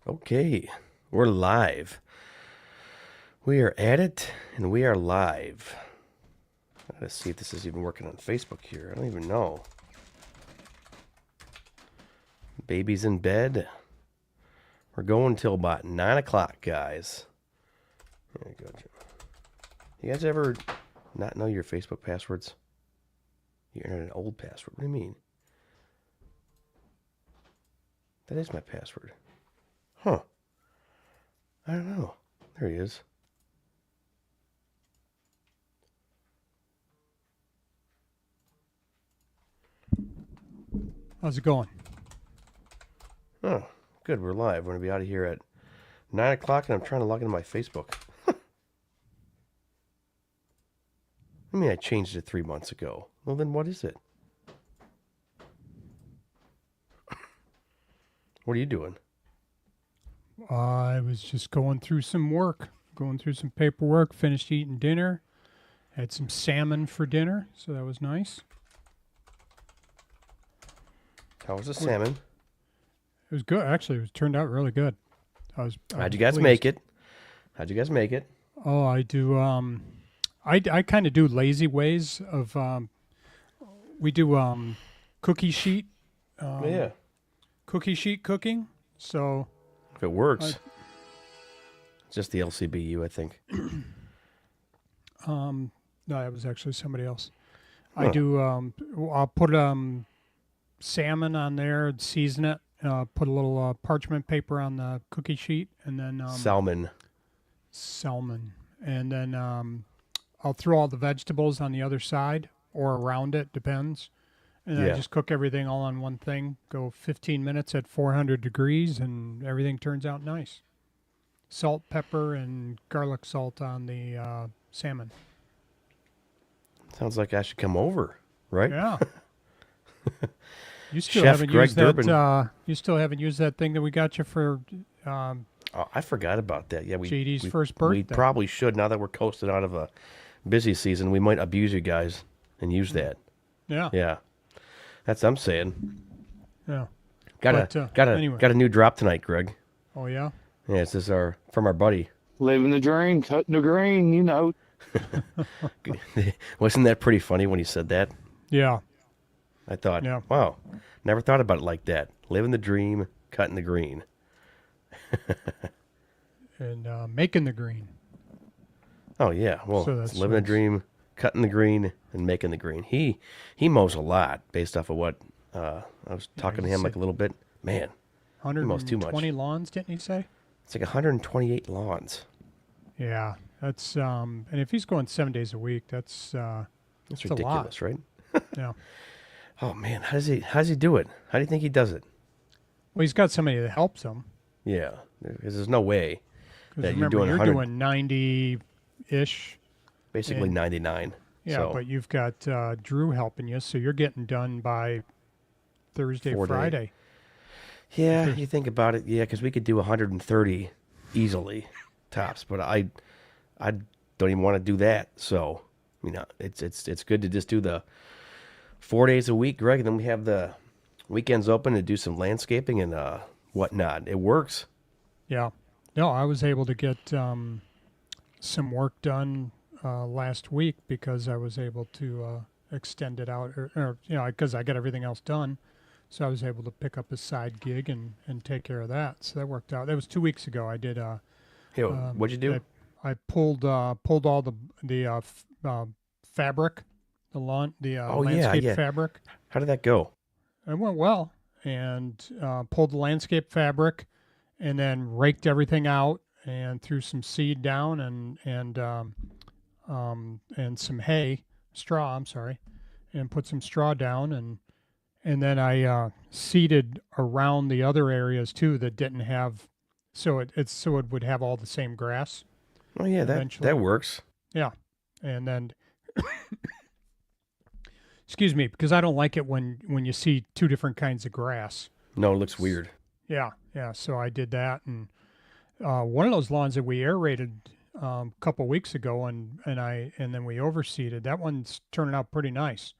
Okay, we're live. We are at it, and we are live. Let's see if this is even working on Facebook here. I don't even know. Baby's in bed. We're going till about 9 o'clock, guys. There you go, Jim. You guys ever not know your Facebook passwords? You entered an old password. What do you mean? That is my password. Huh. I don't know. There he is. How's it going? Oh, good. We're live. We're going to be out of here at 9 o'clock, and I'm trying to log into my Facebook. I mean, I changed it 3 months ago. Well, then what is it? What are you doing? I was just going through some work, going through some paperwork, finished eating dinner, had some salmon for dinner, so that was nice. How was the salmon? It was good. Actually, it turned out really good. How'd you guys make it? How'd you guys make it? Oh, I do. I kind of do lazy ways of. We do cookie sheet. Yeah. Cookie sheet cooking. So. If it works. It's just the LCBU, I think. No, that was actually somebody else. Huh. I do. I'll put salmon on there, season it. Put a little parchment paper on the cookie sheet, and then Salmon. and then I'll throw all the vegetables on the other side or around it, depends. And then I Yeah. just cook everything all on one thing. Go 15 minutes at 400 degrees, and everything turns out nice. Salt, pepper, and garlic salt on the salmon. Sounds like I should come over, right? Yeah. You still Chef haven't Greg used Durbin. that. You still haven't used that thing that we got you for Oh, I forgot about that. Yeah, JD's first birthday. We probably should. Now that we're coasted out of a busy season, we might abuse you guys and use that. Yeah. Yeah. That's what I'm saying. Yeah. Got Anyway. a new drop tonight, Greg. Oh yeah. Yeah, this is from our buddy. Living the dream, cutting the green, you know. Wasn't that pretty funny when he said that? Yeah. I thought, Yeah. wow, never thought about it like that. Living the dream, cutting the green. And making the green. Oh yeah, well, So it's that's living the nice. dream, cutting the green, and making the green. He mows a lot based off of what I was talking to he him like said- a little bit. Man, mows too much. 120 lawns, didn't he say? it's like 128 lawns. Yeah. That's and if he's going 7 days a week, that's That's it's a lot. ridiculous, right? Yeah. Oh man, how does he do it? How do you think he does it? Well, he's got somebody that helps him. Yeah, because there's no way Because that you're remember, doing you're 100, doing 90-ish. basically and- 99. Yeah, so, but you've got Drew helping you, so you're getting done by Thursday, 4 days. Friday. yeah, you think about it, yeah, because we could do 130 easily, tops. But I don't even want to do that. So, you know, it's good to just do the 4 days a week, Greg. And then we have the weekends open to do some landscaping and whatnot. It works. Yeah. No, I was able to get some work done last week because I was able to extend it out, or because I got everything else done. So I was able to pick up a side gig and take care of that. So that worked out. That was 2 weeks ago. I did. Hey, what'd you do? I pulled all the fabric, the landscape fabric. How did that go? It went well, and pulled the landscape fabric, and then raked everything out and threw some seed down and some straw. I'm sorry, and put some straw down, and then I seeded around the other areas too that didn't have, so it would have all the same grass. Oh yeah, Eventually. that works. Yeah, and then. Excuse me, because I don't like it when you see two different kinds of grass. No, it looks weird. Yeah. So I did that, and one of those lawns that we aerated a couple weeks ago, and then we overseeded. That one's turning out pretty nice.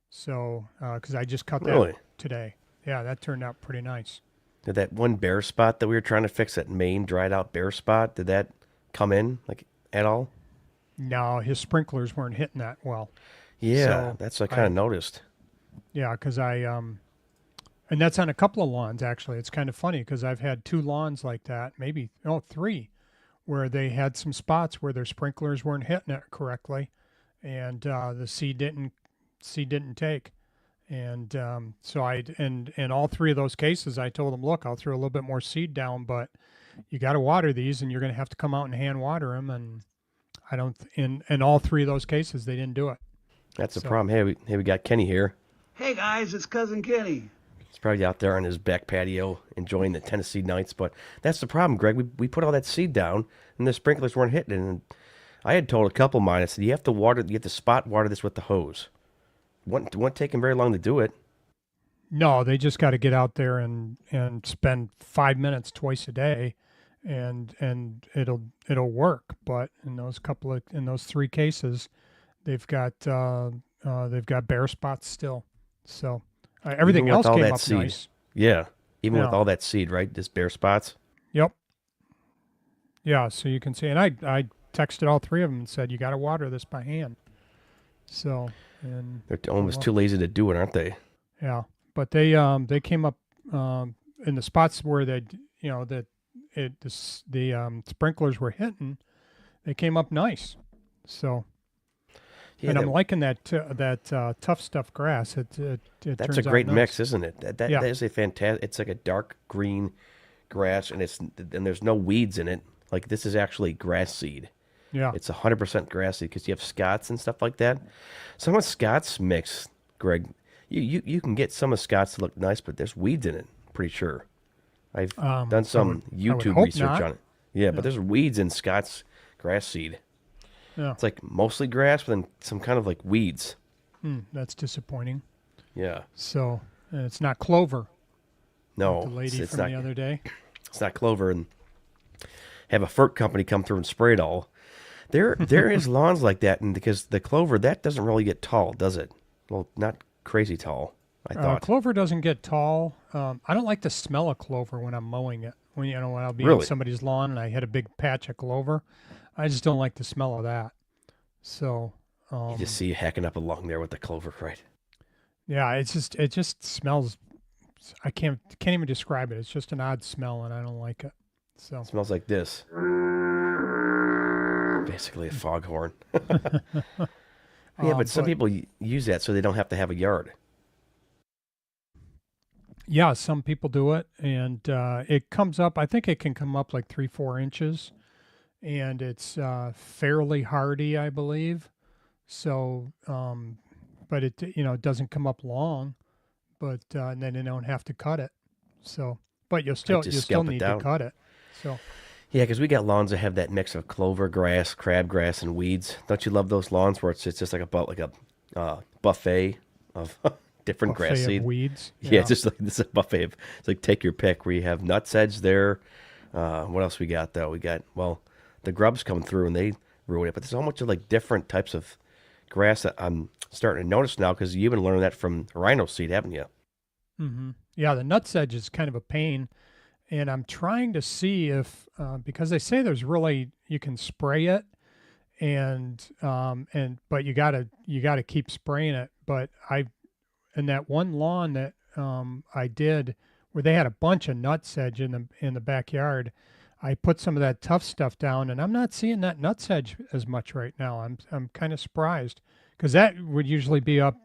So because I just cut Really? that today. Yeah, that turned out pretty nice. Did that one bare spot that we were trying to fix, that main dried out bare spot, did that come in like at all? No, his sprinklers weren't hitting that well. Yeah, So that's what I kind of noticed. yeah, because and that's on a couple of lawns actually. It's kind of funny because I've had 2 lawns like that, maybe 3, where they had some spots where their sprinklers weren't hitting it correctly, and the seed didn't take. And so in all 3 of those cases, I told them, look, I'll throw a little bit more seed down, but you got to water these, and you're going to have to come out and hand water them. And I don't. In all 3 of those cases, they didn't do it. That's the So- problem. Hey, we got Kenny here. Hey guys, it's Cousin Kenny. He's probably out there on his back patio enjoying the Tennessee nights. But that's the problem, Greg. We put all that seed down, and the sprinklers weren't hitting it. And I had told a couple of mine, I said, you have to spot water this with the hose. Wouldn't take him very long to do it. No, they just got to get out there and spend 5 minutes twice a day, and it'll work. But in those 3 cases, they've got bare spots still. So everything Even with else all came that up seed. nice. Yeah, even with Yeah. all that seed, right? Just bare spots. Yep. Yeah, so you can see, and I texted all 3 of them and said, you got to water this by hand. So and They're almost well, too lazy to do it, aren't they? yeah, but they came up in the spots where the sprinklers were hitting. They came up nice. So Yeah, and I'm that- liking that tough stuff grass. It that's turns a out great nice. mix, isn't it? That Yeah. is a fantastic. It's like a dark green grass, and there's no weeds in it. Like this is actually grass seed. Yeah, It's 100% grass seed because you have Scots and stuff like that. Some of Scots mix, Greg. You can get some of Scots to look nice, but there's weeds in it. Pretty sure. I've done some I would YouTube hope research not. on it. Yeah, but there's weeds in Scots grass seed. yeah. It's like mostly grass, but then some kind of like weeds. That's disappointing. Yeah. So and it's not clover. No, The lady it's from not. the other day. It's not clover, and have a FERC company come through and spray it all. There is lawns like that, and because the clover that doesn't really get tall, does it? Well, not crazy tall. I thought. Clover doesn't get tall. I don't like the smell of clover when I'm mowing it. When I'll be on Really? somebody's lawn and I hit a big patch of clover, I just don't like the smell of that. So You just see you hacking up along there with the clover, right? yeah, it just smells. I can't even describe it. It's just an odd smell, and I don't like it. So It smells like this. Basically a foghorn. Yeah, but some people use that so they don't have to have a yard. yeah, some people do it, and it comes up. I think it can come up like 3-4 inches, and it's fairly hardy, I believe. So, but it doesn't come up long, but and then you don't have to cut it. So, but you'll still just scalp it need down. to cut it. So Yeah, because we got lawns that have that mix of clover grass, crabgrass, and weeds. Don't you love those lawns where it's just like a buffet of different grass buffet seed? of weeds. Yeah, just like this is a buffet of, it's like take your pick where you have nutsedge there. What else we got though? We got, well, the grubs come through and they ruin it, but there's so much of like different types of grass that I'm starting to notice now because you've been learning that from rhino seed, haven't you? Yeah, the nutsedge is kind of a pain, and I'm trying to see if because they say there's really you can spray it, and but you gotta keep spraying it. But in that one lawn that I did where they had a bunch of nutsedge in the backyard, I put some of that tough stuff down, and I'm not seeing that nutsedge as much right now. I'm kind of surprised because that would usually be up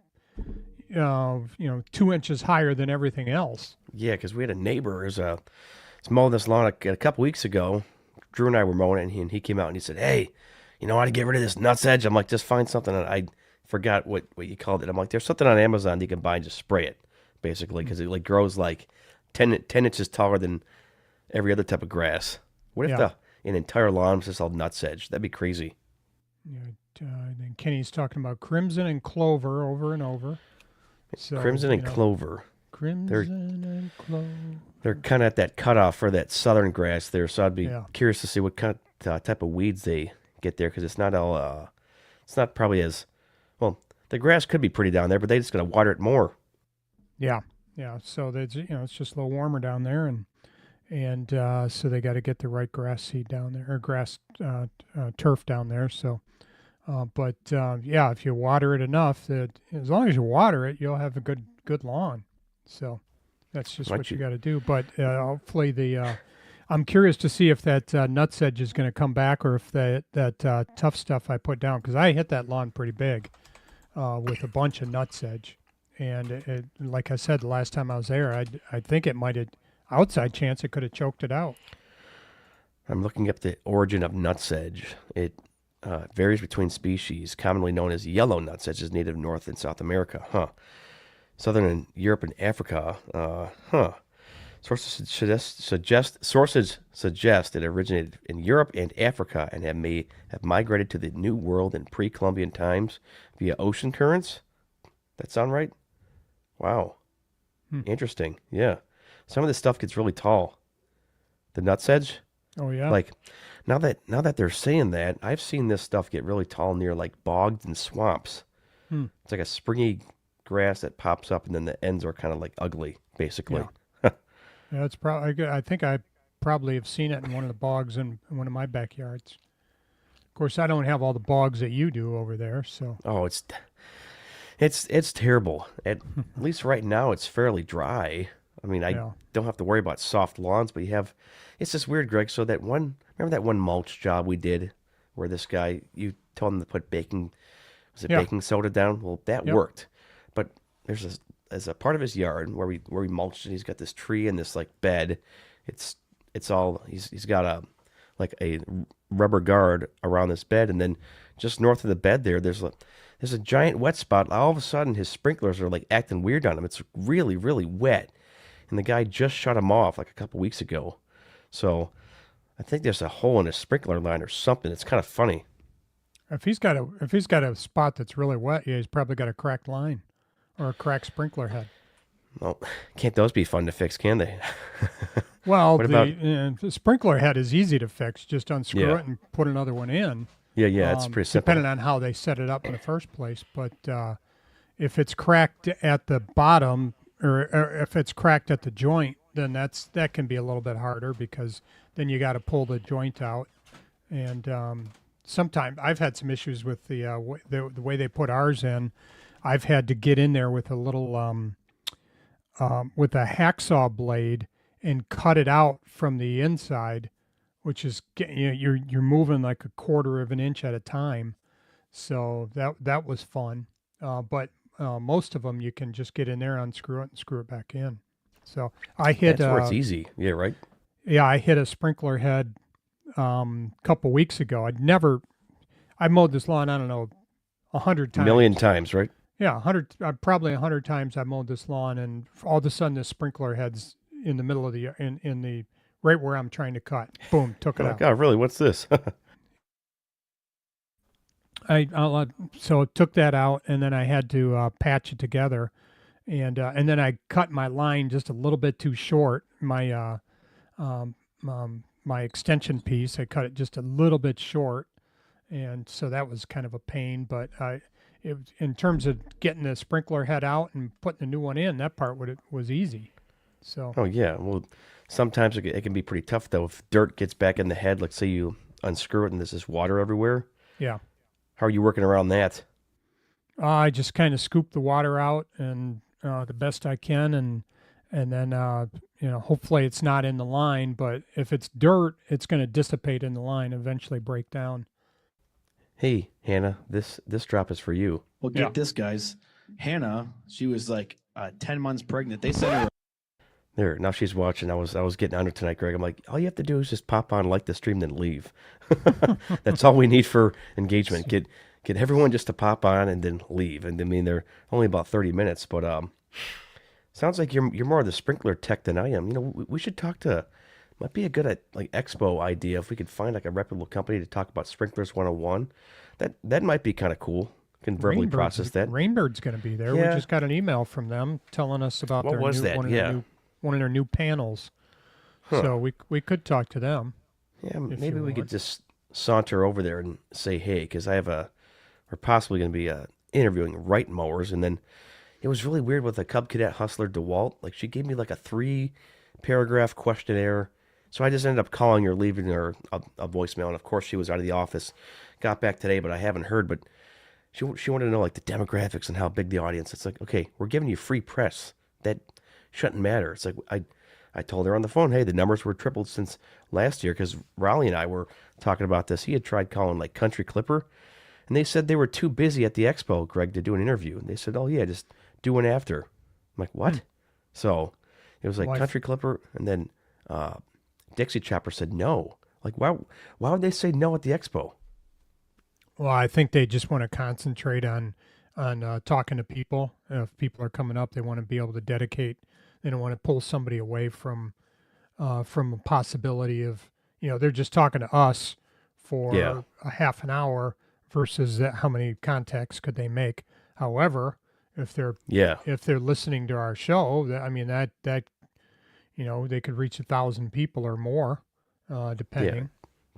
2 inches higher than everything else. Yeah, because we had a neighbor who's mowing this lawn a couple weeks ago. Drew and I were mowing it, and he came out and he said, "Hey, you know how to get rid of this nutsedge?" I'm like, "Just find something." And I forgot what you called it. I'm like, "There's something on Amazon that you can buy and just spray it, basically, because it like grows like 10 inches taller than every other type of grass." What if Yeah. an entire lawn was just all nutsedge? That'd be crazy. Then Kenny's talking about crimson and clover over and over. So, Crimson and clover. Crimson and clover. They're kind of at that cutoff for that southern grass there, so I'd be Yeah. curious to see what kind type of weeds they get there, because it's not all, it's not probably as, well, the grass could be pretty down there, but they just got to water it more. Yeah, Yeah, so that's it's just a little warmer down there, and so they got to get the right grass seed down there or grass turf down there. So, but yeah, if you water it enough, that as long as you water it, you'll have a good lawn. So that's just Might what you you- got to do. But hopefully I'm curious to see if that nutsedge is going to come back or if that tough stuff I put down, because I hit that lawn pretty big with a bunch of nutsedge. And like I said, the last time I was there, I think it might have, outside chance, it could have choked it out. I'm looking up the origin of nutsedge. It varies between species. Commonly known as yellow nutsedge is native North and South America. Huh. Southern and Europe and Africa. Huh. Sources suggest it originated in Europe and Africa and have migrated to the New World in pre-Columbian times via ocean currents. That sound right? Wow. Interesting. Yeah. Some of this stuff gets really tall. The nutsedge, Oh yeah. like now that they're saying that, I've seen this stuff get really tall near like bogs and swamps. It's like a springy grass that pops up and then the ends are kind of like ugly, basically. Yeah, it's probably. I think I probably have seen it in one of the bogs in one of my backyards. Of course, I don't have all the bogs that you do over there, so Oh, it's terrible. At least right now it's fairly dry. I mean, I Yeah. don't have to worry about soft lawns, but it's just weird, Greg. So remember that one mulch job we did where this guy, you told him to put Yeah. baking soda down? Well, that Yep. worked. But there's a part of his yard where we mulched and he's got this tree and this like bed. It's all, he's got a rubber guard around this bed, and then just north of the bed there's a giant wet spot. All of a sudden his sprinklers are like acting weird on him. It's really, really wet. And the guy just shut him off like a couple weeks ago. So I think there's a hole in his sprinkler line or something. It's kind of funny. if he's got a spot that's really wet, yeah, he's probably got a cracked line or a cracked sprinkler head. Well, can't those be fun to fix, can they? Well, What the sprinkler head is easy to fix. Just unscrew Yeah. it and put another one in. Yeah, it's pretty simple. Depending on how they set it up in the first place. But if it's cracked at the bottom or if it's cracked at the joint, then that can be a little bit harder because then you got to pull the joint out. And sometimes I've had some issues with the way they put ours in. I've had to get in there with a little with a hacksaw blade and cut it out from the inside, which is you're moving like a quarter of an inch at a time. So that was fun. But most of them you can just get in there, unscrew it, and screw it back in. So I hit That's where it's easy. Yeah, right? I hit a sprinkler head couple weeks ago. I mowed this lawn, I don't know, 100 A times. million times, right? Yeah, probably 100 times I mowed this lawn, and all of a sudden the sprinkler head's in the middle of in the right where I'm trying to cut. Boom, took it Oh, out. God, really? What's this? So took that out, and then I had to patch it together, and then I cut my line just a little bit too short. My my extension piece, I cut it just a little bit short, and so that was kind of a pain. But in terms of getting the sprinkler head out and putting the new one in, that part was easy. So Oh, yeah. Well, sometimes it can be pretty tough, though. If dirt gets back in the head, like say you unscrew it and there's this water everywhere, yeah. how are you working around that? I just kind of scoop the water out and the best I can, and then hopefully it's not in the line. But if it's dirt, it's going to dissipate in the line, eventually break down. Hey, Hannah, this drop is for you. Well, get Yeah. this, guys. Hannah, she was like 10 months pregnant. They sent her. There, now she's watching. I was getting on her tonight, Greg. I'm like, all you have to do is just pop on, like the stream, then leave. That's all we need for engagement. Get everyone just to pop on and then leave. And I mean, they're only about 30 minutes, but sounds like you're more of the sprinkler tech than I am. You know, we should talk to. Might be a good like expo idea if we could find like a reputable company to talk about sprinklers 101. That might be kind of cool. Can verbally process that. Rainbird's going to be there. Yeah. We just got an email from them telling us about What their was new, that? one, of Yeah. their new, one of their new panels. So we could talk to them. Yeah, if maybe you we could want. just saunter over there and say hey, because we're possibly going to be interviewing right mowers, and then it was really weird with the Cub Cadet Hustler DeWalt. Like she gave me like a 3-paragraph questionnaire. So I just ended up calling her, leaving her a voicemail, and of course she was out of the office. Got back today, but I haven't heard. But she wanted to know like the demographics and how big the audience. It's like, okay, we're giving you free press. That shouldn't matter. It's like I told her on the phone, hey, the numbers were tripled since last year because Raleigh and I were talking about this. He had tried calling like Country Clipper, and they said they were too busy at the expo, Greg, to do an interview. And they said, oh yeah, just do one after. I'm like, what? So it was like Life. Country Clipper, and then Dixie Chopper said no. Like, why would they say no at the expo? Well, I think they just want to concentrate on talking to people. If people are coming up, they want to be able to dedicate. They don't want to pull somebody away from a possibility of, they're just talking to us for a half an hour versus how many contacts could they make. However, if they're listening to our show, that they could reach 1,000 people or more, depending.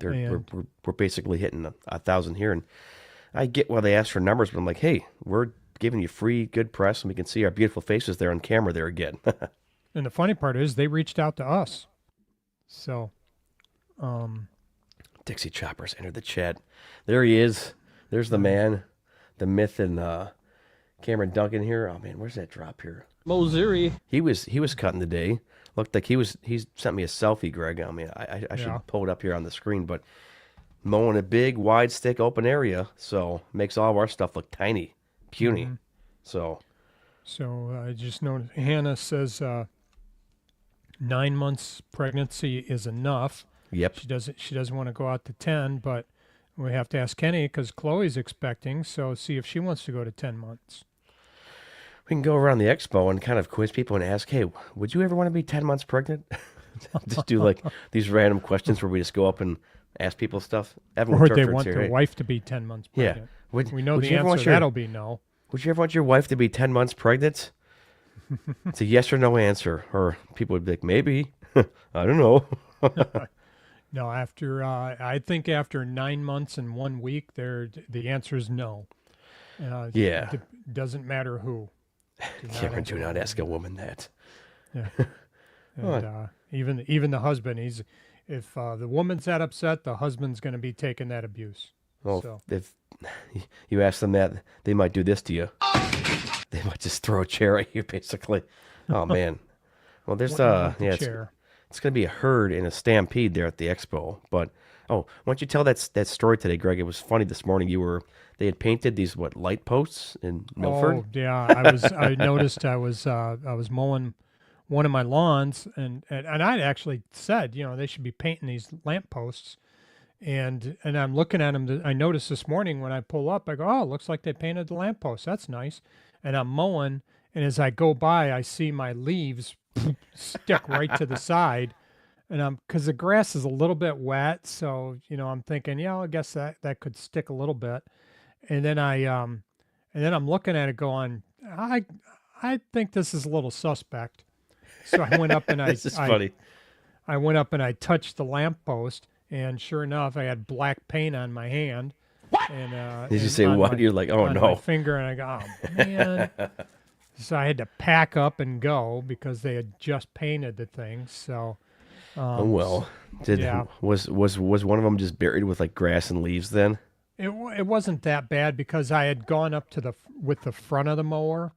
Yeah. We're basically hitting 1,000 here, and I get why they ask for numbers, but I'm like, hey, we're giving you free good press, and we can see our beautiful faces there on camera there again. And the funny part is they reached out to us. So, Dixie Choppers entered the chat. There he is. There's the man, the myth, and Cameron Duncan here. Oh man, where's that drop here? Mozeri. He was cutting today. Looked like he sent me a selfie, Greg. I mean, I should pull it up here on the screen, but mowing a big, wide stick open area, so makes all of our stuff look tiny, puny. Mm-hmm. So I just noticed Hannah says 9 months pregnancy is enough. Yep. She doesn't want to go out to 10, but we have to ask Kenny because Chloe's expecting. So see if she wants to go to 10 months. We can go around the expo and kind of quiz people and ask, hey, would you ever want to be 10 months pregnant? Just do like these random questions where we just go up and ask people stuff. Evan Or they Turford's want here, their hey. wife to be 10 months pregnant. Yeah. We know would the you ever want answer. your- That'll be no. Would you ever want your wife to be 10 months pregnant? It's a yes or no answer. Or people would be like, maybe. I don't know. No, I think after 9 months and 1 week, the answer is no. Yeah. It doesn't matter who. Cameron, do not ask a woman that. Yeah. And even the husband, if the woman's that upset, the husband's going to be taking that abuse. Well, So if you ask them that, they might do this to you. They might just throw a chair at you, basically. Oh, man. Well, there's, chair. it's going to be a herd and a stampede there at the expo. But, why don't you tell that story today, Greg? It was funny this morning. They had painted these, light posts in Milford? Oh yeah, I noticed I was mowing one of my lawns and I'd actually said, they should be painting these lamp posts. And I'm looking at them. I noticed this morning when I pull up, I go, oh, it looks like they painted the lamp post. That's nice. And I'm mowing, and as I go by, I see my leaves stick right to the side. And because the grass is a little bit wet, so I'm thinking, yeah, I guess that could stick a little bit. And then I'm looking at it going, I think this is a little suspect. So I went up and This is funny. I went up and I touched the lamppost, and sure enough, I had black paint on my hand. And Did you and say on what? my- You're like, oh, on no. my finger, and I go, oh man. So I had to pack up and go because they had just painted the thing. So. Oh, well. yeah. Was one of them just buried with, grass and leaves then? It wasn't that bad because I had gone up to with the front of the mower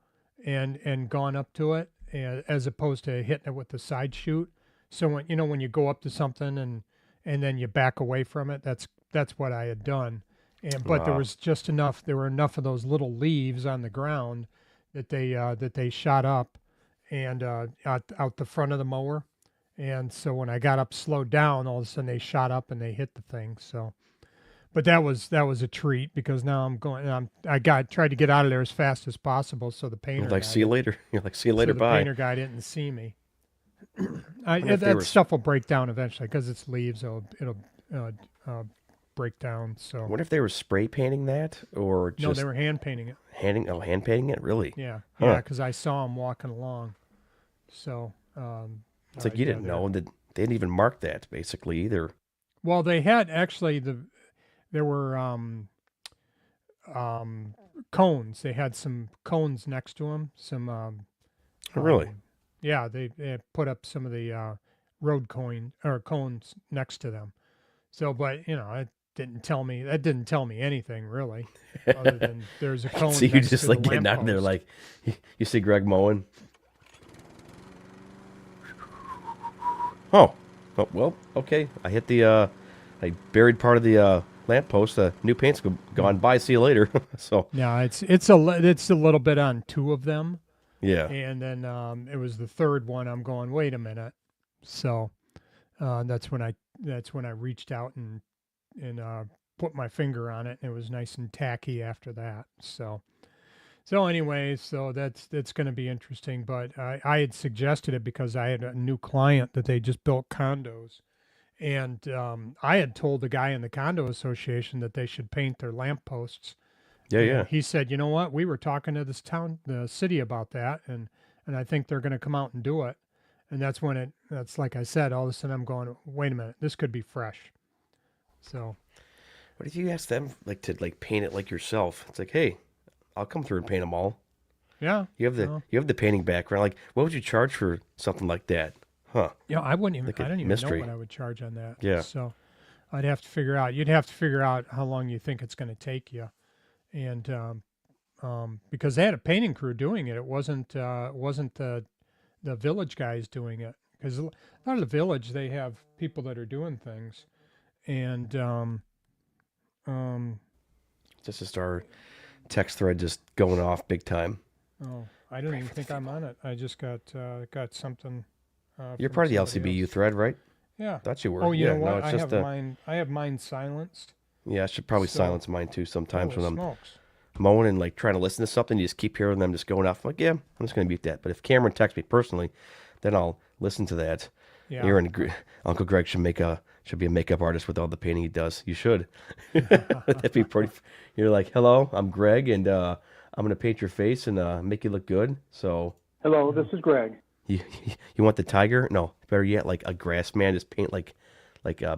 and gone up to it as opposed to hitting it with the side chute. So when you go up to something and then you back away from it, that's what I had done. But there Wow. was just enough. There were enough of those little leaves on the ground that they shot up and out the front of the mower. And so when I got up, slowed down, all of a sudden they shot up and they hit the thing. So. But that was a treat because now I'm going. Tried to get out of there as fast as possible. So the painter. You're like, guy see you later. You're like, see you later, so the bye. painter guy didn't see me. wonder if they That were- stuff will break down eventually because it's leaves. It'll break down. I So wonder if they were spray painting that or just no, they were hand painting it. hand painting it? Really? Yeah, Huh. yeah, because I saw him walking along. So It's like you didn't know that they didn't even mark that basically either. Well, they had actually there were cones. They had some cones next to them. Some Oh, really? yeah, they put up some of the road cones next to them. So, but it didn't tell me anything really, other than there's a cone So you next just to like the getting out of there, lamppost. like you see Greg mowing. Oh, oh well, okay. I hit the I buried part of the lamppost. The new paint's gone by. See you later. So No, it's it's a little bit on two of them, yeah, and then it was the third one. I'm going, wait a minute. So that's when I reached out and put my finger on it. And it was nice and tacky after that. So anyway, so that's going to be interesting. But I had suggested it because I had a new client that they just built condos, and I had told the guy in the condo association that they should paint their lampposts. yeah, yeah. And he said, you know what? We were talking to the city about that, and I think they're going to come out and do it. And that's like I said, all of a sudden I'm going, wait a minute, this could be fresh. So What if you ask them like to like paint it like yourself? It's like, hey, I'll come through and paint them all. yeah, You have the painting background. Like, what would you charge for something like that? Huh? I wouldn't even, Like a I don't even mystery. know what I would charge on that. Yeah. So I'd have to figure out, you'd have to figure out how long you think it's going to take you. And, because they had a painting crew doing it. It wasn't the village guys doing it, because a lot of the village, they have people that are doing things. And, um, Just our text thread just going off big time. oh, I don't even think I'm on it. I just got something. You're from part of the somebody LCBU else. thread, right? Yeah. Thought you were. Oh, you yeah, know what? No, it's I just have mine. I have mine silenced. yeah. I should probably So- silence mine too. Sometimes Holy when I'm smokes. mowing and like trying to listen to something, you just keep hearing them just going off. I'm like, yeah, I'm just gonna mute that. But if Cameron texts me personally, then I'll listen to that. Yeah. Aaron, Uncle Greg should be a makeup artist with all the painting he does. You should. That'd be pretty. You're like, hello, I'm Greg, and I'm gonna paint your face and make you look good. So Hello, this is Greg. you you want the tiger? No, better yet, like a grass man, just paint like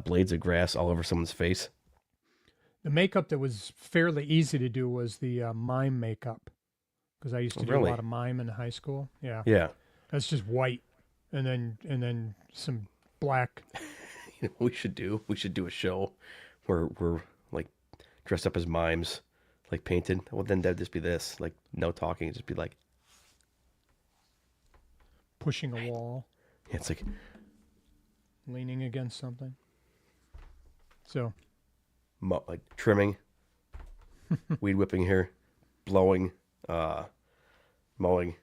blades of grass all over someone's face. The makeup that was fairly easy to do was the mime makeup, because I used to do really? a lot of mime in high school. Yeah. Yeah, That's just white, and then some black. we should do a show where we're like dressed up as mimes, like painted. Well, then that'd just be this, like no talking, it'd just be like Pushing a wall, yeah, it's like leaning against something. So like trimming, weed whipping here, blowing, mowing.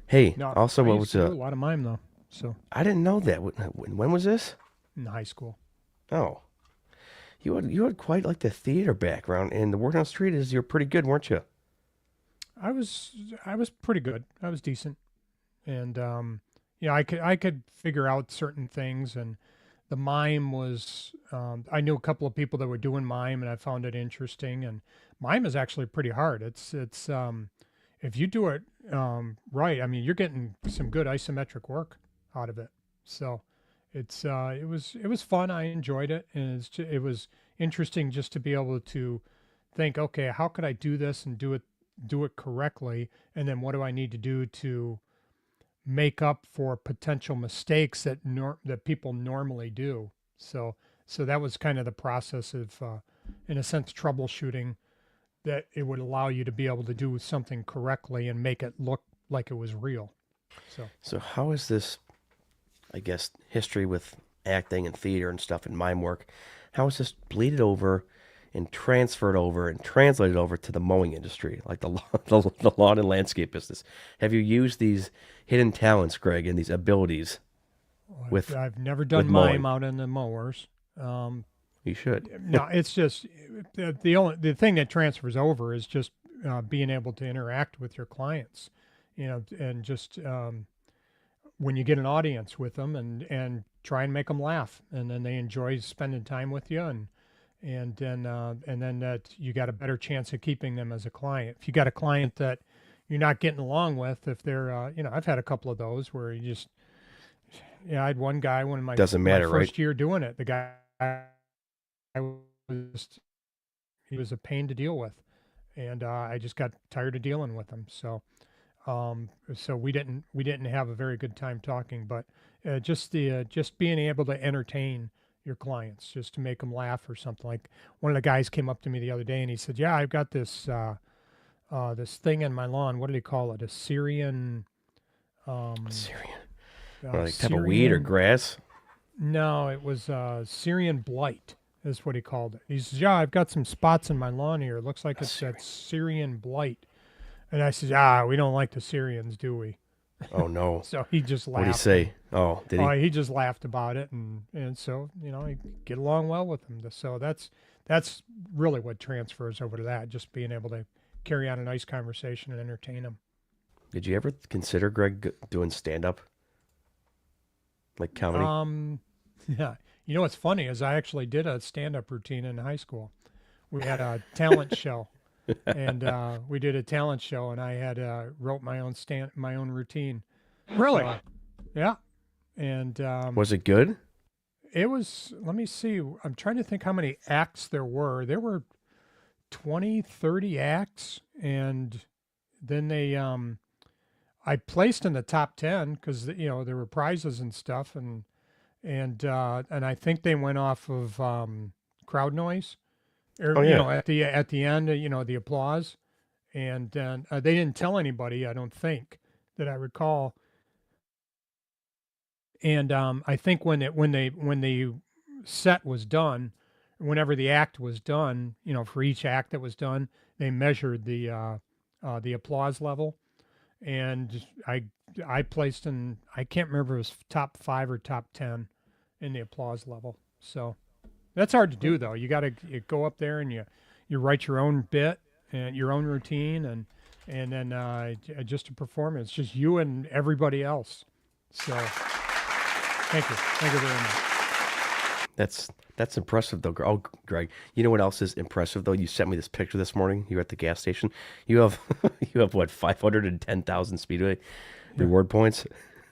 Hey, no, also I what used was to do a lot of mime though. So I didn't know that. When was this? in high school, Oh, you had quite like the theater background, and the work on the street is you're pretty good, weren't you? I was pretty good. I was decent, and I could figure out certain things, and the mime was I knew a couple of people that were doing mime, and I found it interesting. And mime is actually pretty hard. It's if you do it right, I mean, you're getting some good isometric work out of it. So it was fun. I enjoyed it, and it was interesting just to be able to think, okay, how could I do this and do it correctly, and then what do I need to do to make up for potential mistakes that people normally do. So that was kind of the process of, in a sense, troubleshooting, that it would allow you to be able to do something correctly and make it look like it was real. So how is this, I guess, history with acting and theater and stuff and mime work? How is this bleeded over and transferred over and translated over to the mowing industry, like the lawn and landscape business? Have you used these hidden talents, Greg, and these abilities? With I've never done mowing. mime out in the mowers. You should. No, it's just the thing that transfers over is just being able to interact with your clients, and just when you get an audience with them and try and make them laugh, and then they enjoy spending time with you, and then that you got a better chance of keeping them as a client. If you got a client that you're not getting along with, if they're I've had a couple of those where you just I had one guy when my Doesn't matter, my first right? year doing it, the guy was he was a pain to deal with, and I just got tired of dealing with them. So we didn't have a very good time talking. But just being able to entertain your clients, just to make them laugh or something. Like one of the guys came up to me the other day and he said, "Yeah, I've got this this thing in my lawn. What do they call it? A Syrian." Syrian. Uh, Or like type of weed or Syrian- grass. No, it was Syrian blight. Is what he called it. He says, "Yeah, I've got some spots in my lawn here. It looks like it's that Syrian blight." And I said, "We don't like the Syrians, do we?" Oh no. So he just What laughed. did he say? Oh, did he? He just laughed about it, and so I get along well with him. So that's really what transfers over to that. Just being able to carry on a nice conversation and entertain them. Did you ever consider, Greg, doing stand up? Like comedy? Yeah. You know what's funny is I actually did a stand-up routine in high school. We had a talent show, and we did a talent show, and I had wrote my own routine. Really? Yeah, and Was it good? it was. Let me see. I'm trying to think how many acts there were. There were 20, 30 acts, and then I placed in the top 10 because there were prizes and stuff, and I think they went off of crowd noise, or Oh, yeah. at the end, the applause, and they didn't tell anybody, I don't think, that I recall. And I think when the set was done, whenever the act was done, for each act that was done, they measured the applause level, and I placed in, I can't remember if it was top 5 or top 10 in the applause level. So that's hard to do though. You got to go up there and you write your own bit and your own routine, and then just a performance, just you and everybody else. So thank you very much. That's impressive though. Oh, Greg, you know what else is impressive though? You sent me this picture this morning. You were at the gas station. You have you have what, 510,000 Speedway reward points?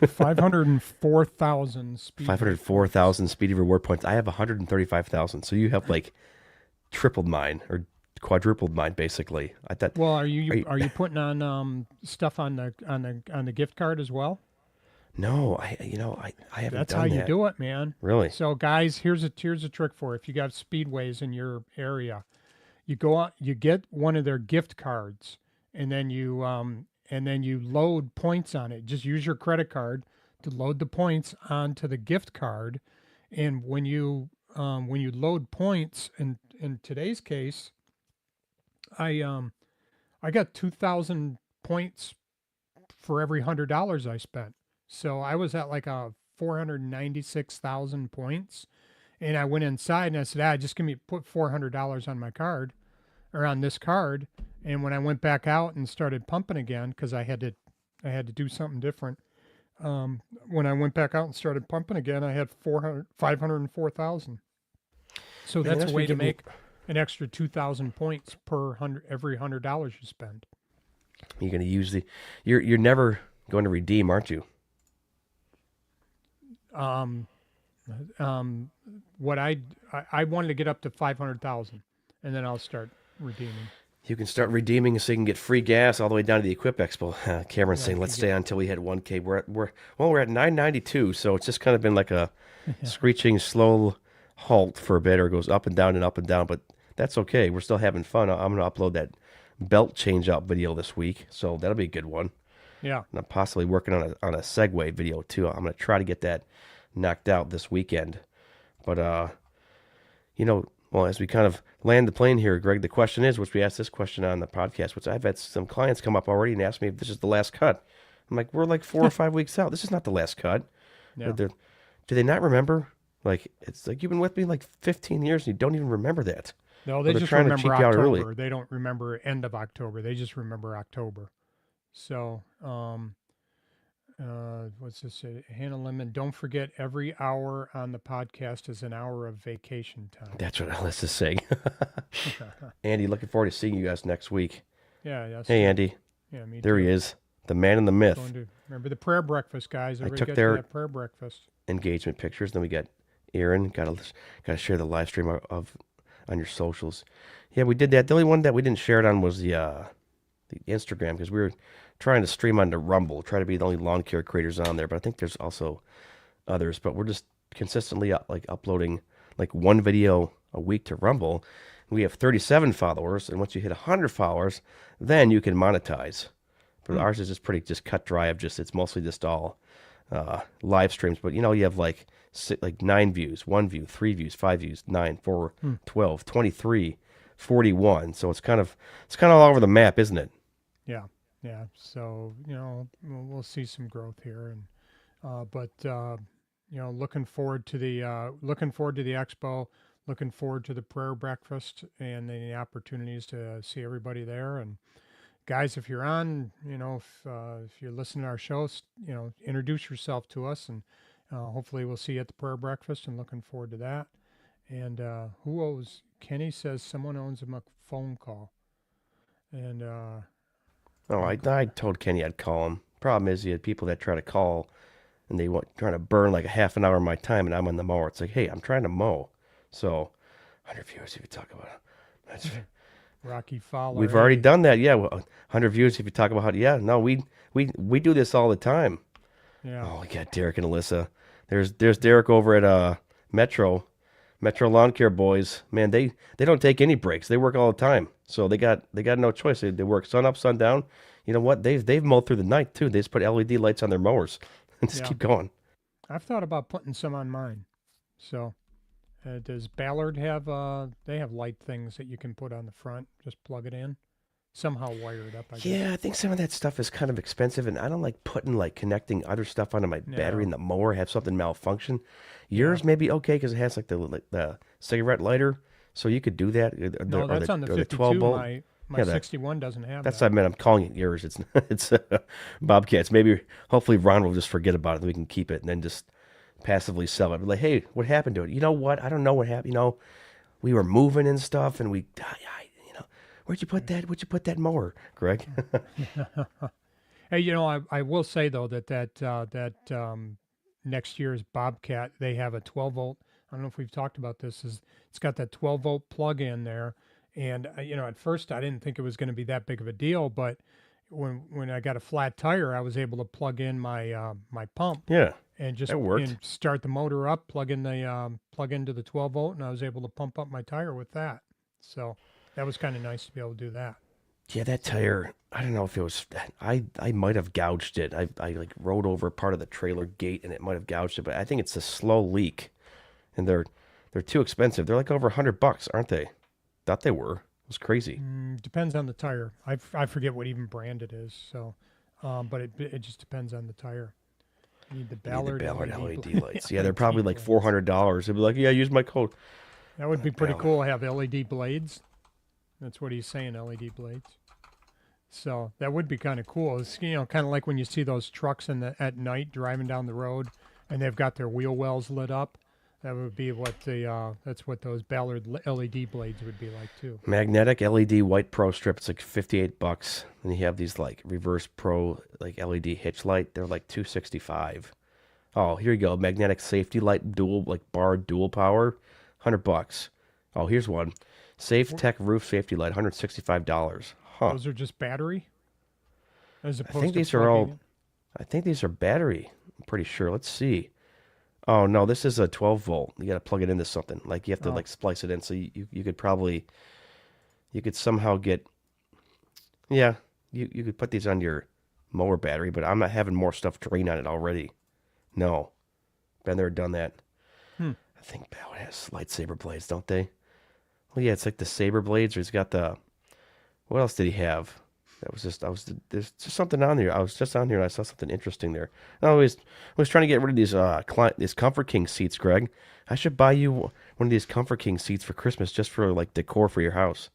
504,000 speed. 504,000 Speedy reward points. I have 135,000. So you have like tripled mine or quadrupled mine basically. I thought. Well, are you putting on stuff on the gift card as well? No, I haven't. That's done how you that. do it, man. Really? So guys, here's a trick for it. If you got speedways in your area, you go out, you get one of their gift cards, and then you load points on it. Just use your credit card to load the points onto the gift card. And when you load points, in today's case, I got 2,000 points for every $100 I spent. So I was at like a 496,000 points, and I went inside and I said, just put $400 on my card, or on this card. And when I went back out and started pumping again, because I had to do something different. When I went back out and started pumping again, I had 504,000. So Man, that's a way to ridiculous. make an extra 2,000 points every $100 you spend. You're going to use you're never going to redeem, aren't you? What I wanted to get up to 500,000, and then I'll start redeeming. You can start redeeming so you can get free gas all the way down to the Equip Expo. Cameron's saying, let's stay on until we hit 1K. We're at 992, so it's just kind of been like a screeching slow halt for a bit, or it goes up and down, but that's okay. We're still having fun. I'm going to upload that belt change out video this week, so that'll be a good one. Yeah. And I'm possibly working on a Segway video too. I'm going to try to get that knocked out this weekend. But, well, as we kind of land the plane here, Greg, the question is, which we asked this question on the podcast, which I've had some clients come up already and ask me if this is the last cut. I'm like, we're like 4 or 5 weeks out. This is not the last cut. Yeah. Do they not remember? Like, it's like you've been with me like 15 years and you don't even remember that. No, Or they they're just trying to remember cheap you out October. early. They don't remember end of October. They just remember October. So, what's this say? Hannah Lemon, don't forget every hour on the podcast is an hour of vacation time. That's what Alyssa's saying. Andy, looking forward to seeing you guys next week. Yeah, yes. Hey, Andy. Yeah, me There too. he is, the man in the myth. Going to remember the prayer breakfast, guys. Everybody took get their- to that prayer breakfast. Engagement pictures. Then we got Aaron. Got to share the live stream of on your socials. Yeah, we did that. The only one that we didn't share it on was the Instagram because we were trying to stream onto Rumble, try to be the only lawn care creators on there. But I think there's also others. But we're just consistently like uploading like one video a week to Rumble. We have 37 followers, and once you hit 100 followers, then you can monetize. But ours is just pretty just cut dry. Of just it's mostly just all live streams. But you know, you have like 9 views, 1 view, 3 views, 5 views, 9, 4, 12, 23, 41. So it's kind of all over the map, isn't it? Yeah, yeah. So we'll see some growth here, and but looking forward to the expo, looking forward to the prayer breakfast and the opportunities to see everybody there. And guys, if you're on, if you're listening to our shows, introduce yourself to us, and hopefully we'll see you at the prayer breakfast. And looking forward to that. And who owes? Kenny says someone owes him a phone call, and. Oh, I told Kenny I'd call him. Problem is, you had people that try to call, and they want trying to burn like a half an hour of my time, and I'm on the mower. It's like, hey, I'm trying to mow. So, 100 viewers if you talk about it. That's Rocky Fowler. we've already done that. Yeah, well, 100 views if you talk about how. Yeah, no, we do this all the time. Yeah. Oh, we got Derek and Alyssa. There's Derek over at Metro Lawn Care Boys. Man, they don't take any breaks. They work all the time. So they got no choice. They work sun up, sun down. You know what? They've mowed through the night too. They just put LED lights on their mowers and just keep going. I've thought about putting some on mine. So does Ballard have they have light things that you can put on the front, just plug it in, somehow wire it up, I guess. Yeah, I think some of that stuff is kind of expensive, and I don't like connecting other stuff onto my battery in the mower, have something malfunction. Yours may be okay because it has like the cigarette lighter, so you could do that. No, that's on the 52. 12 volt. My 61 doesn't have That's that. what I meant. I'm calling it yours. It's Bobcats. Hopefully Ron will just forget about it, and we can keep it, and then just passively sell it. Be like, hey, what happened to it? You know what? I don't know what happened. We were moving and stuff, and where'd you put that? Where'd you put that mower, Greg? Hey, I will say though that next year's Bobcat, they have a 12 volt. I don't know if we've talked about this. It's got that 12 volt plug in there, and at first I didn't think it was going to be that big of a deal, but when I got a flat tire, I was able to plug in my my pump. Yeah, and just that worked. and start the motor up, plug into the 12 volt, and I was able to pump up my tire with that. So that was kind of nice to be able to do that. Yeah, that tire, I don't know if it was, I might have gouged it. I like rode over part of the trailer gate and it might have gouged it, but I think it's a slow leak. And they're too expensive. They're like over $100, aren't they? Thought they were. It was crazy. Depends on the tire. I forget what even brand it is. So, but it just depends on the tire. You need the Ballard, LED lights. Yeah, they're probably like $400. They'd be like, yeah, use my code. That would be pretty cool to have LED blades. That's what he's saying, LED blades. So that would be kind of cool. It's, kind of like when you see those trucks at night driving down the road and they've got their wheel wells lit up. That would be what that's what those Ballard LED blades would be like too. Magnetic LED white pro strip. It's like $58. And you have these like reverse pro like LED hitch light. They're like $265. Oh, here you go. Magnetic safety light dual like bar dual power, $100. Oh, here's one. Safe Tech roof safety light, $165. Huh. Those are just battery. As opposed I think to these are all. I think these are battery. I'm pretty sure. Let's see. Oh no, this is a 12 volt. You got to plug it into something. Like you have to like splice it in. So you could probably, you could somehow get. Yeah, you could put these on your mower battery, but I'm not having more stuff drain on it already. No, been there, done that. I think Ballard has lightsaber blades, don't they? Well, yeah, it's like the saber blades, or he's got the. What else did he have? There's just something on there. I was just on here and I saw something interesting there. I was trying to get rid of these Comfort King seats, Greg. I should buy you one of these Comfort King seats for Christmas, just for like decor for your house.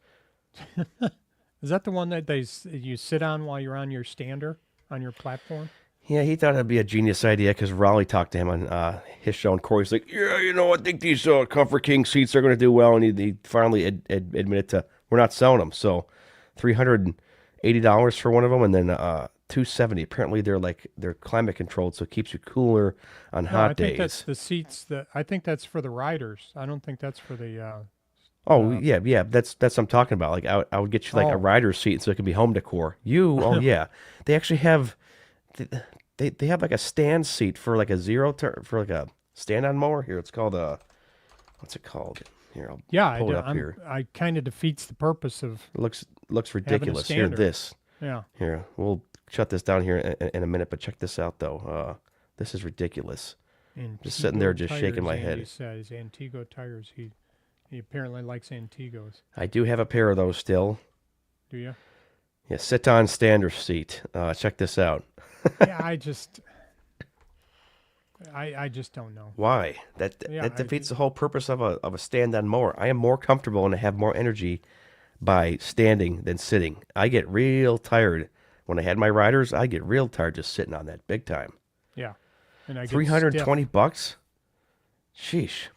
Is that the one that you sit on while you're on your stander on your platform? Yeah, he thought it'd be a genius idea because Raleigh talked to him on his show, and Corey's like, yeah, I think these Comfort King seats are going to do well, and he finally admitted to we're not selling them. So $380 for one of them, and then $270. Apparently, they're climate controlled, so it keeps you cooler on hot days. I think that's the seats I think that's for the riders. I don't think that's for the Oh yeah. That's what I'm talking about. Like I would get you like a Oh. rider seat so it could be home decor. Oh yeah, they actually have they have like a stand seat for like a for like a stand-on mower. Here, it's called a what's it called? Here, I'll Yeah, pull it up here. I kind of defeats the purpose of It looks ridiculous. Here, standard. this. yeah. Here, we'll shut this down here in a minute, but check this out though. This is ridiculous. Just sitting there, just shaking my head. He says Antigo tires. He apparently likes Antigos. I do have a pair of those still. Do you? Yeah, sit-on standard seat. Check this out. Yeah, I just don't know. Why? That Yeah, that defeats the whole purpose of a stand-on mower. I am more comfortable and I have more energy by standing than sitting. I get real tired when I had my riders. I get real tired just sitting on that big time. Yeah, and I get $320. Sheesh. stiff.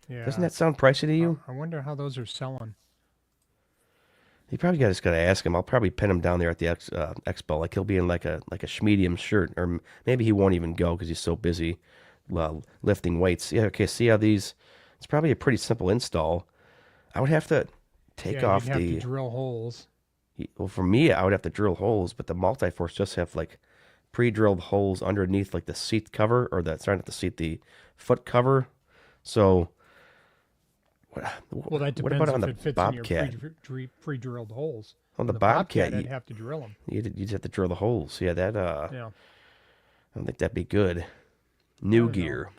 Yeah. Doesn't that sound pricey to you? I wonder how those are selling. You probably just got to ask him. I'll probably pin him down there at the expo. Like he'll be in like a medium shirt, or maybe he won't even go because he's so busy lifting weights. Yeah. Okay. See how these? It's probably a pretty simple install. I would have to take Yeah, off you'd have the. to drill holes. Well, for me, I would have to drill holes, but the Multiforce just have like pre-drilled holes underneath like the seat cover or not the seat, the foot cover. So. Well, that What depends about on if the it fits Bobcat? in your pre-drilled holes. On the Bobcat, I'd have to drill them. you'd just have to drill the holes. Yeah, that Yeah. I don't think that'd be good. New don't know. gear.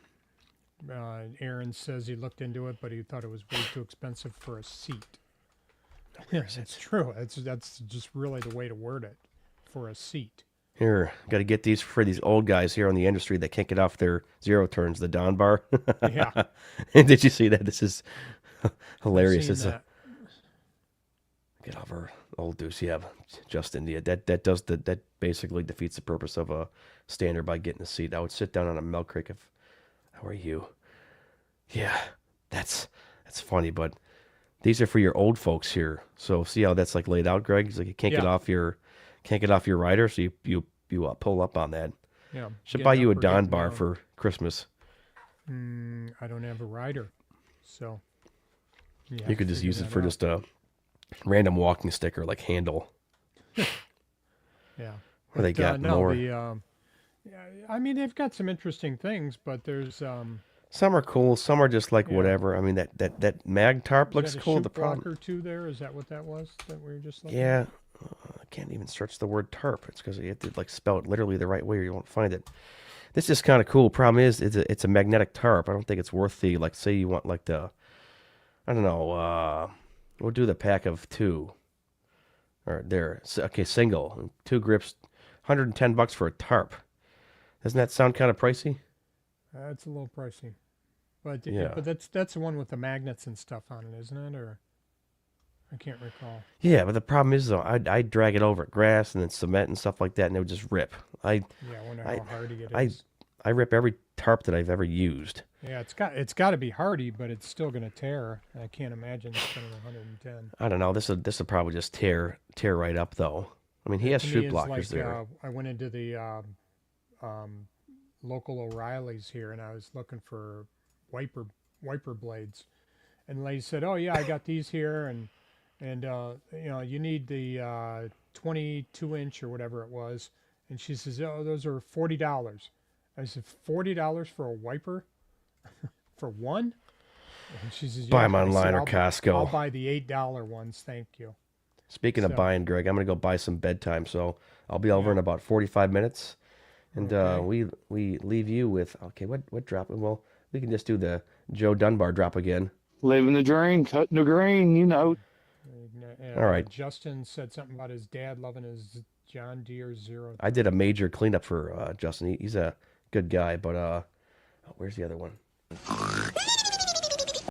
Aaron says he looked into it, but he thought it was way too expensive for a seat. Yes, that's true. That's just really the way to word it, for a seat. Here, got to get these for these old guys here in the industry that can't get off their zero turns, the Don bar. Yeah. Did you see that? This is hilarious. Seen It's that. get off our old deuce. Yeah, Justin. Yeah, that basically defeats the purpose of a standard by getting a seat. I would sit down on a milk crate if. How are you? Yeah, that's funny, but these are for your old folks here. So see how that's like laid out, Greg? It's like you can't get Yeah. off your rider, so you pull up on that. Yeah. Should getting buy you a up or Don getting bar down. for Christmas. I don't have a rider, so You could just use it for just a random walking sticker like handle. Yeah. What they got no, more? yeah, I mean, they've got some interesting things, but there's Some are cool. Some are just like Yeah. whatever. I mean that mag tarp looks is that a cool. chute The problem, blocker too. There is that what that was that we were just looking yeah, I can't even search the word tarp. It's because you have to like spell it literally the right way, or you won't find it. This is kind of cool. Problem is, it's a magnetic tarp. I don't think it's worth the like. Say you want like the, I don't know. We'll do the pack of 2. Or there. Okay, single 2 grips, $110 for a tarp. Doesn't that sound kind of pricey? It's a little pricey, but Yeah. but that's the one with the magnets and stuff on it, isn't it? Or I can't recall. Yeah, but the problem is though, I'd drag it over grass and then cement and stuff like that, and it would just rip. Yeah, I wonder how hardy it is. I rip every tarp that I've ever used. Yeah, it's got to be hardy, but it's still going to tear. And I can't imagine spending 110. I don't know. This will probably just tear right up though. I mean, he has To me, shoot it's blockers like, there. I went into the local O'Reilly's here, and I was looking for wiper blades, and the lady said, "Oh yeah, I got these here, and you need the 22-inch or whatever it was," and she says, "Oh, those are $40." I said, $40 for a wiper for one? And she says, Buy 'em I said, online or I'll Costco. buy the $8 ones, thank you. Speaking of So- buying, Greg, I'm gonna go buy some bedtime, so I'll be over in about 45 minutes, and Okay. we leave you with okay. What drop? Well, we can just do the Joe Dunbar drop again. Living the dream, cutting the green, you know. All right. Justin said something about his dad loving his John Deere Zero. I did a major cleanup for Justin. He's a good guy, but where's the other one?